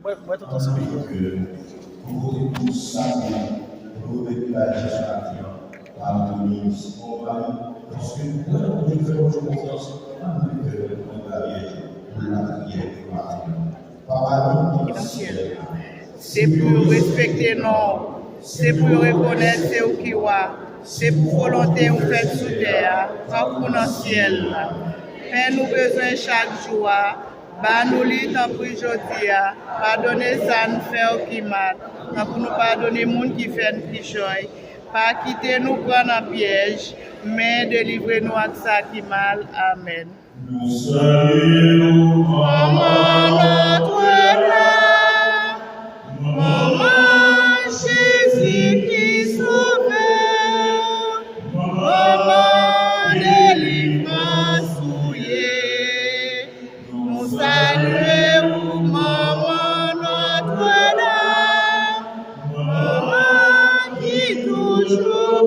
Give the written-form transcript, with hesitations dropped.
Moi, tout ensemble. Pour tout ça, pour la gestion, pardonner aussi, parce que nous devons faire aujourd'hui confiance dans la vérité, pour la prière, papa, nous ciel. C'est pour respecter nous, c'est pour reconnaître c'est où qui va, c'est pour volonté ou faire sous terre, pas pour dans le ciel. Fais-nous besoin chaque jour, bah nous lit dans pour aujourd'hui, pardonnez ça nous faire qui mal, pour nous pardonner monde qui fait qui joie, pas quitter nous prendre en piège, mais délivrer-nous à ça qui mal. Amen. Nous saluons Maman Notre-Dame, Maman Jésus-Christ sauveur, Maman délivrance souillée, nous saluons Maman Notre-Dame, Maman qui toujours